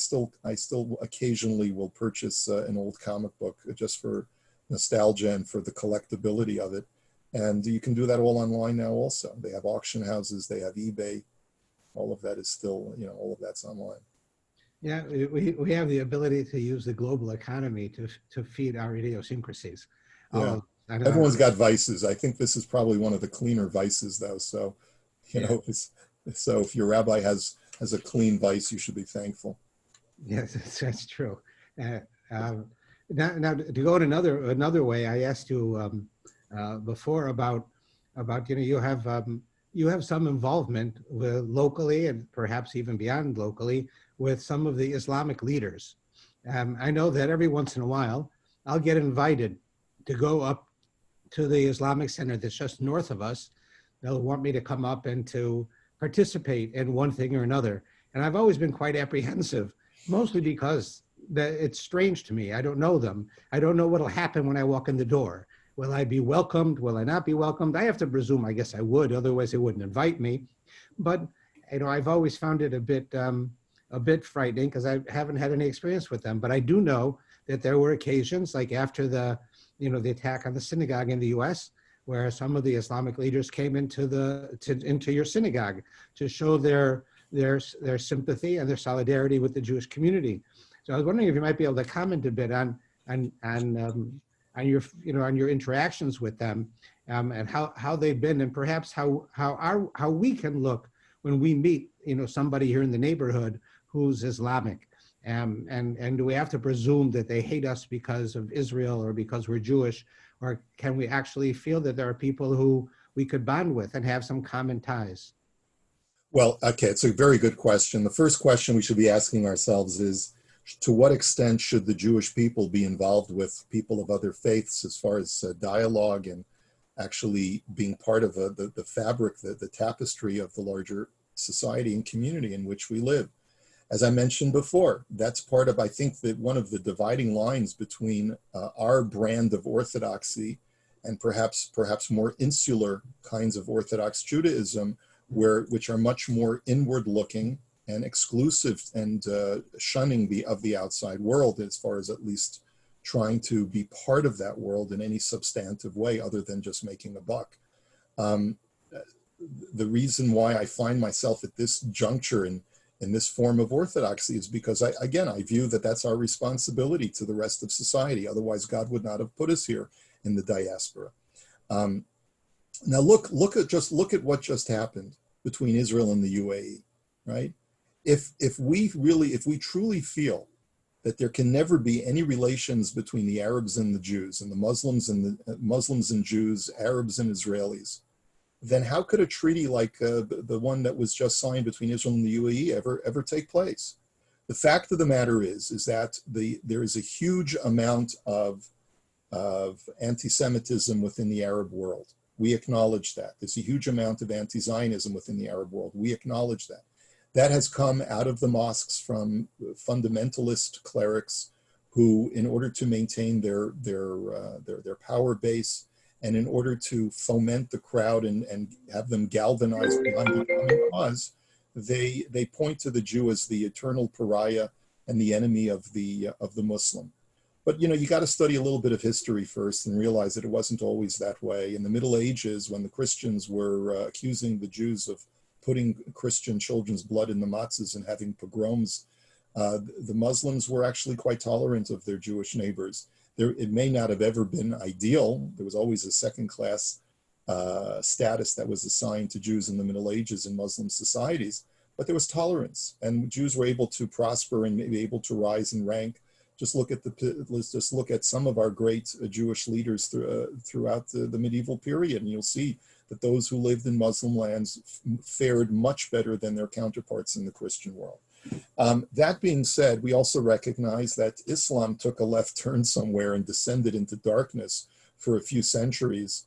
still occasionally will purchase an old comic book just for nostalgia and for the collectability of it. And you can do that all online now also. They have auction houses, they have eBay. All of that is still, all of that's online. Yeah, we have the ability to use the global economy to feed our idiosyncrasies. Yeah. Everyone's got vices. I think this is probably one of the cleaner vices, though. So, so if your rabbi has a clean vice, you should be thankful. Yes, that's true. Now to go in another way, I asked you before about you have some involvement with locally and perhaps even beyond locally with some of the Islamic leaders. I know that every once in a while I'll get invited to go up to the Islamic Center that's just north of us. They'll want me to come up and to participate in one thing or another. And I've always been quite apprehensive, mostly because it's strange to me. I don't know them. I don't know what'll happen when I walk in the door. Will I be welcomed? Will I not be welcomed? I have to presume, I guess I would, otherwise they wouldn't invite me. But I've always found it a bit frightening because I haven't had any experience with them. But I do know that there were occasions, like after the attack on the synagogue in the U.S., where some of the Islamic leaders came into your synagogue to show their sympathy and their solidarity with the Jewish community. So I was wondering if you might be able to comment a bit on your interactions with them, and how they've been, and perhaps how we can look when we meet somebody here in the neighborhood who's Islamic, and do we have to presume that they hate us because of Israel or because we're Jewish, or can we actually feel that there are people who we could bond with and have some common ties? Well, okay, it's a very good question. The first question we should be asking ourselves is, to what extent should the Jewish people be involved with people of other faiths as far as dialogue and actually being part of the fabric, the tapestry of the larger society and community in which we live? As I mentioned before, that's part of, I think, that one of the dividing lines between our brand of orthodoxy and perhaps more insular kinds of Orthodox Judaism, which are much more inward looking and exclusive and shunning of the outside world, as far as at least trying to be part of that world in any substantive way other than just making a buck. The reason why I find myself at this juncture in this form of orthodoxy is because I view that that's our responsibility to the rest of society. Otherwise, God would not have put us here in the diaspora. Now look at what just happened between Israel and the UAE, right? If we truly feel that there can never be any relations between the Arabs and the Jews, and the Muslims and Jews, Arabs and Israelis, then how could a treaty like the one that was just signed between Israel and the UAE ever take place? The fact of the matter is that there is a huge amount of anti-Semitism within the Arab world. We acknowledge that. There's a huge amount of anti-Zionism within the Arab world. We acknowledge that. That has come out of the mosques from fundamentalist clerics who, in order to maintain their power base and in order to foment the crowd and have them galvanized behind the common cause, they point to the Jew as the eternal pariah and the enemy of the Muslim. But you got to study a little bit of history first and realize that it wasn't always that way. In the Middle Ages, when the Christians were accusing the Jews of putting Christian children's blood in the matzahs and having pogroms, the Muslims were actually quite tolerant of their Jewish neighbors. It may not have ever been ideal. There was always a second-class status that was assigned to Jews in the Middle Ages in Muslim societies, but there was tolerance, and Jews were able to prosper and maybe able to rise in rank. Let's just look at some of our great Jewish leaders throughout the medieval period, and you'll see that those who lived in Muslim lands fared much better than their counterparts in the Christian world. That being said, we also recognize that Islam took a left turn somewhere and descended into darkness for a few centuries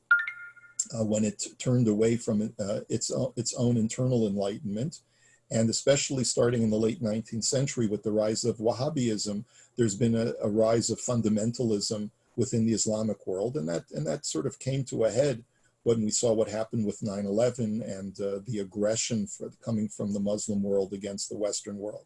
when it turned away from its own internal enlightenment. And especially starting in the late 19th century with the rise of Wahhabism, there's been a rise of fundamentalism within the Islamic world. And that sort of came to a head when we saw what happened with 9/11 and the aggression coming from the Muslim world against the Western world.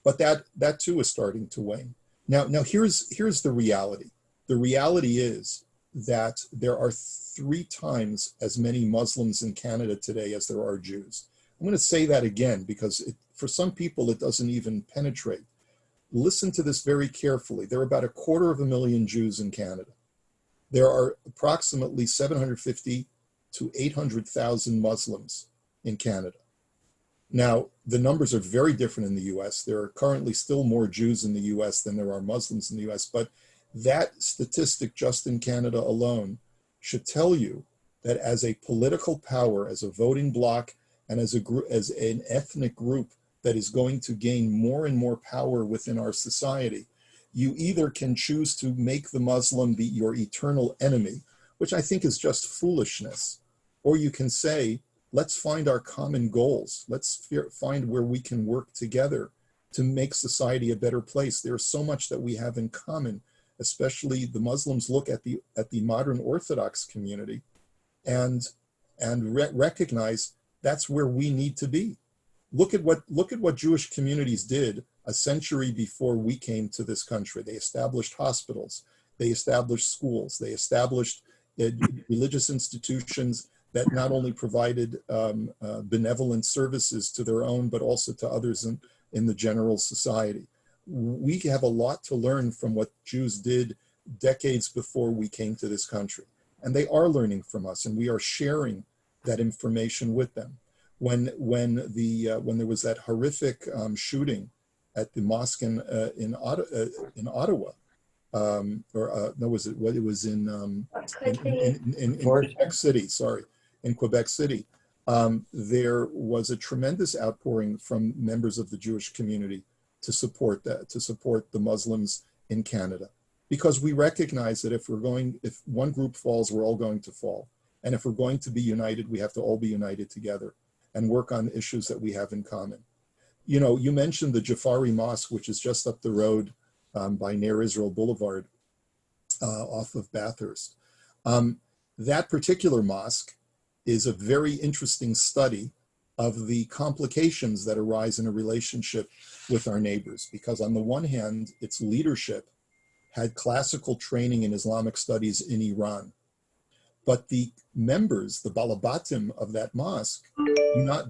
But that too is starting to wane. Now here's the reality. The reality is that there are 3 times as many Muslims in Canada today as there are Jews. I'm going to say that again because for some people it doesn't even penetrate. Listen to this very carefully. There are about 250,000 Jews in Canada. There are approximately 750 to 800,000 Muslims in Canada. Now, the numbers are very different in the US. There are currently still more Jews in the US than there are Muslims in the US, but that statistic just in Canada alone should tell you that as a political power, as a voting bloc, and as an ethnic group that is going to gain more and more power within our society, you either can choose to make the Muslim be your eternal enemy, which I think is just foolishness, or you can say, let's find our common goals. Let's find where we can work together to make society a better place. There's so much that we have in common, especially the Muslims look at the modern Orthodox community and recognize that's where we need to be. Look at what Jewish communities did a century before we came to this country. They established hospitals, they established schools, they established religious institutions that not only provided benevolent services to their own, but also to others in the general society. We have a lot to learn from what Jews did decades before we came to this country. And they are learning from us, and we are sharing that information with them. When there was that horrific shooting at the mosque in Ottawa, it was in Quebec City. Sorry, in Quebec City, there was a tremendous outpouring from members of the Jewish community to support the Muslims in Canada, because we recognize that if one group falls, we're all going to fall. And if we're going to be united, we have to all be united together and work on issues that we have in common. You know, you mentioned the Jafari Mosque, which is just up the road by Near Israel Boulevard off of Bathurst. That particular mosque is a very interesting study of the complications that arise in a relationship with our neighbors, because on the one hand, its leadership had classical training in Islamic studies in Iran. But the members, the balabatim of that mosque,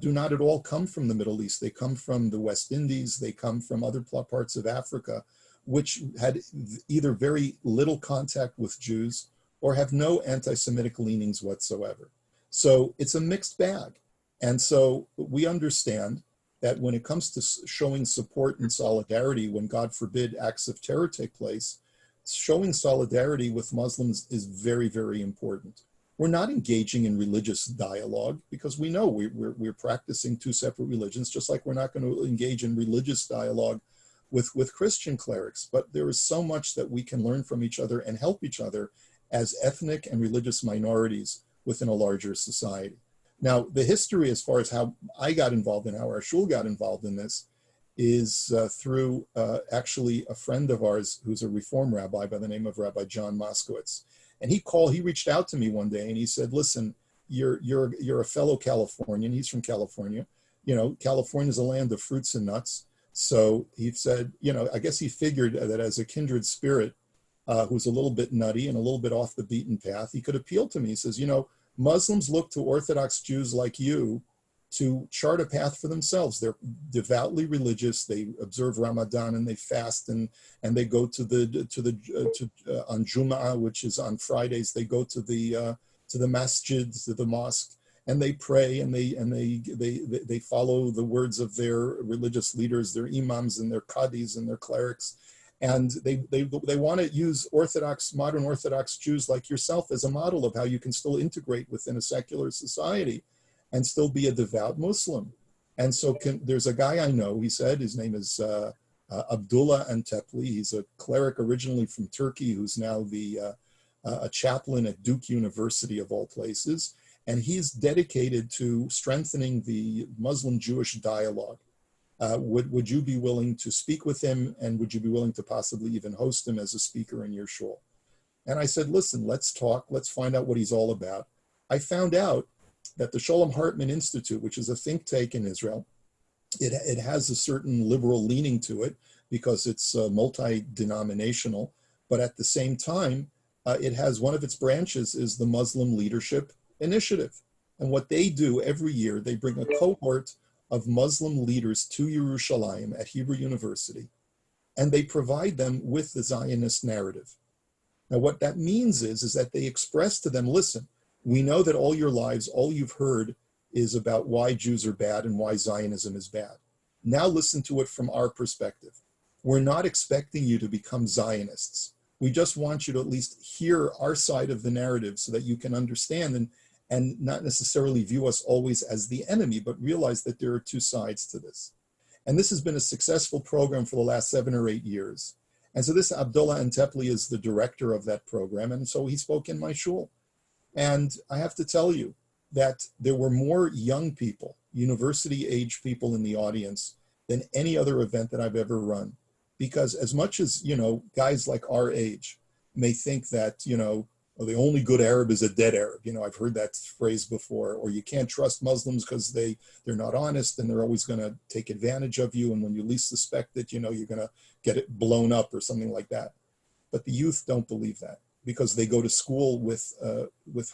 do not at all come from the Middle East. They come from the West Indies. They come from other parts of Africa, which had either very little contact with Jews or have no anti-Semitic leanings whatsoever. So it's a mixed bag. And so we understand that when it comes to showing support and solidarity, when God forbid acts of terror take place, showing solidarity with Muslims is very, very important. We're not engaging in religious dialogue because we know we're practicing 2 separate religions, just like we're not going to engage in religious dialogue with Christian clerics. But there is so much that we can learn from each other and help each other as ethnic and religious minorities within a larger society. Now, the history as far as how I got involved and how our Shul got involved in this is through actually a friend of ours who's a Reform rabbi by the name of Rabbi John Moskowitz. And he reached out to me one day and he said, listen, you're a fellow Californian. He's from California. You know, California is a land of fruits and nuts. So he said, you know, I guess he figured that as a kindred spirit who's a little bit nutty and a little bit off the beaten path, he could appeal to me. He says, you know, Muslims look to Orthodox Jews like you to chart a path for themselves. They're devoutly religious. They observe Ramadan and they fast and they go on Jum'ah, which is on Fridays. They go to the masjid, to the mosque, and they pray and they follow the words of their religious leaders, their imams and their qadis and their clerics. And they want to use modern Orthodox Jews like yourself as a model of how you can still integrate within a secular society and still be a devout Muslim. And so there's a guy I know, he said, his name is Abdullah Antepli. He's a cleric originally from Turkey who's now the a chaplain at Duke University of all places, and he's dedicated to strengthening the Muslim-Jewish dialogue. Would you be willing to speak with him, and would you be willing to possibly even host him as a speaker in your shul? And I said, listen, let's talk, let's find out what he's all about. I found out that the Sholem Hartman Institute, which is a think tank in Israel, it has a certain liberal leaning to it because it's multi-denominational, but at the same time, it has one of its branches is the Muslim Leadership Initiative. And what they do every year, they bring a cohort of Muslim leaders to Yerushalayim at Hebrew University, and they provide them with the Zionist narrative. Now, what that means is that they express to them, listen, we know that all your lives, all you've heard is about why Jews are bad and why Zionism is bad. Now listen to it from our perspective. We're not expecting you to become Zionists. We just want you to at least hear our side of the narrative so that you can understand and not necessarily view us always as the enemy, but realize that there are two sides to this. And this has been a successful program for the last 7 or 8 years. And so this Abdullah Antepli is the director of that program. And so he spoke in my shul. And I have to tell you that there were more young people, university-age people in the audience than any other event that I've ever run. Because as much as, guys like our age may think that, well, the only good Arab is a dead Arab. I've heard that phrase before, or you can't trust Muslims because they're not honest and they're always going to take advantage of you. And when you least suspect it, you're going to get it blown up or something like that. But the youth don't believe that because they go to school with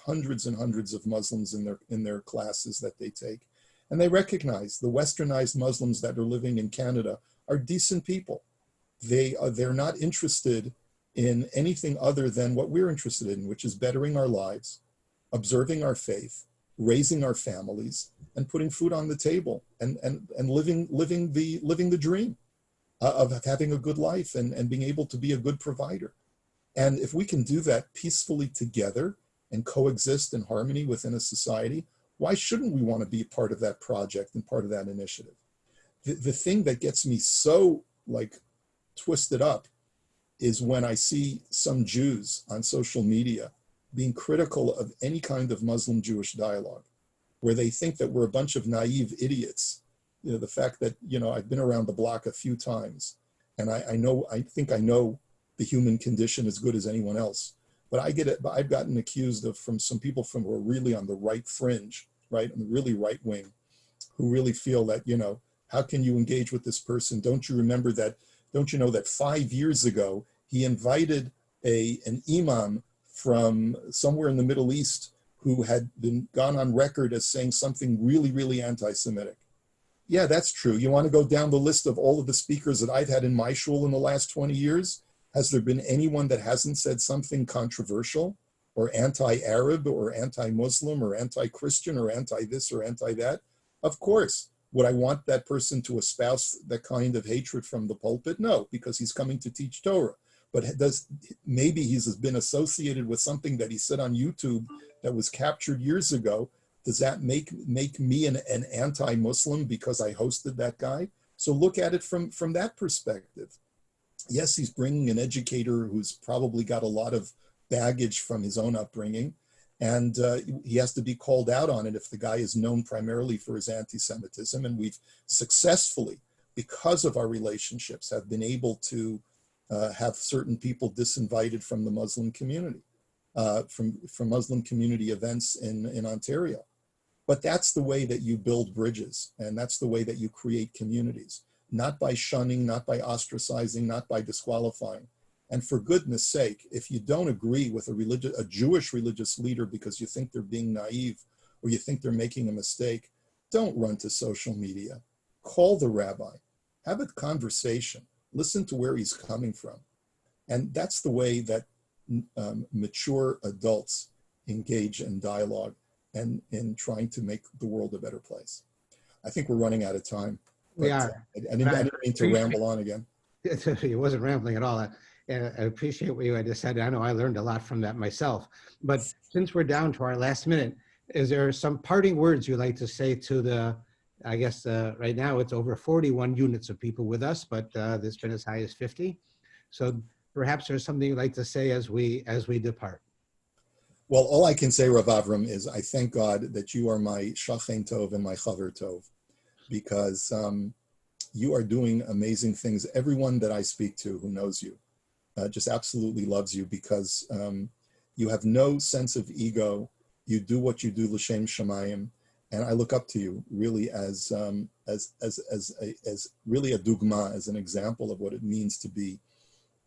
hundreds and hundreds of Muslims in their classes that they take. And they recognize the westernized Muslims that are living in Canada are decent people. They're not interested in anything other than what we're interested in, which is bettering our lives, observing our faith, raising our families, and putting food on the table and living the dream of having a good life and being able to be a good provider. And if we can do that peacefully together and coexist in harmony within a society, why shouldn't we want to be part of that project and part of that initiative? The thing that gets me so twisted up is when I see some Jews on social media being critical of any kind of Muslim-Jewish dialogue, where they think that we're a bunch of naive idiots. The fact that, I've been around the block a few times, and I think I know the human condition as good as anyone else. But I've gotten accused from some people who are really on the right fringe, right, on the really right wing, who really feel that, how can you engage with this person? Don't you know that 5 years ago, he invited an imam from somewhere in the Middle East who had gone on record as saying something really, really anti-Semitic. Yeah, that's true. You want to go down the list of all of the speakers that I've had in my shul in the last 20 years? Has there been anyone that hasn't said something controversial or anti-Arab or anti-Muslim or anti-Christian or anti-this or anti-that? Of course. Would I want that person to espouse that kind of hatred from the pulpit? No, because he's coming to teach Torah. But maybe he's been associated with something that he said on YouTube that was captured years ago. Does that make me an anti-Muslim because I hosted that guy? So look at it from that perspective. Yes, he's bringing an educator who's probably got a lot of baggage from his own upbringing. And he has to be called out on it if the guy is known primarily for his anti-Semitism. And we've successfully, because of our relationships, have been able to have certain people disinvited from the Muslim community, from Muslim community events in Ontario. But that's the way that you build bridges. And that's the way that you create communities, not by shunning, not by ostracizing, not by disqualifying. And for goodness sake, if you don't agree with a Jewish religious leader because you think they're being naive or you think they're making a mistake, don't run to social media. Call the rabbi, have a conversation, listen to where he's coming from. And that's the way that mature adults engage in dialogue and in trying to make the world a better place. I think we're running out of time. We are. I didn't mean to ramble on again. It wasn't rambling at all. And I appreciate what you had just said. I know I learned a lot from that myself. But since we're down to our last minute, is there some parting words you'd like to say to I guess right now it's over 41 units of people with us, but there's been as high as 50. So perhaps there's something you'd like to say as we depart. Well, all I can say, Rav Avram, is I thank God that you are my shachen tov and my chaver tov, because you are doing amazing things. Everyone that I speak to who knows you just absolutely loves you, because you have no sense of ego. You do what you do l'shem shamayim, and I look up to you really as really a dugma, as an example of what it means to be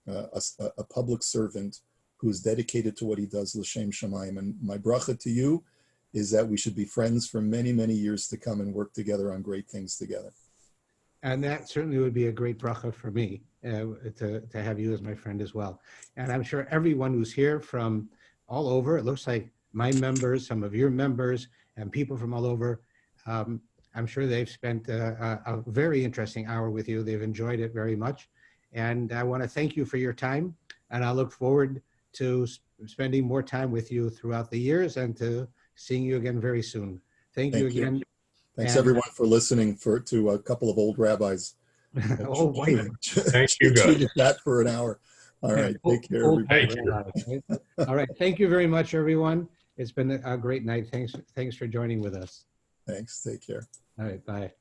a public servant who is dedicated to what he does l'shem shamayim. And my bracha to you is that we should be friends for many, many years to come and work together on great things together. And that certainly would be a great bracha for me to have you as my friend as well. And I'm sure everyone who's here from all over, it looks like my members, some of your members, and people from all over, I'm sure they've spent a very interesting hour with you. They've enjoyed it very much. And I want to thank you for your time. And I look forward to spending more time with you throughout the years and to seeing you again very soon. Thank you again. Thanks everyone for listening to a couple of old rabbis. Oh, wait. Thank you, guys. That for an hour. All right. Take care, everybody. Thank you. All right. Thank you very much, everyone. It's been a great night. Thanks for joining with us. Thanks. Take care. All right. Bye.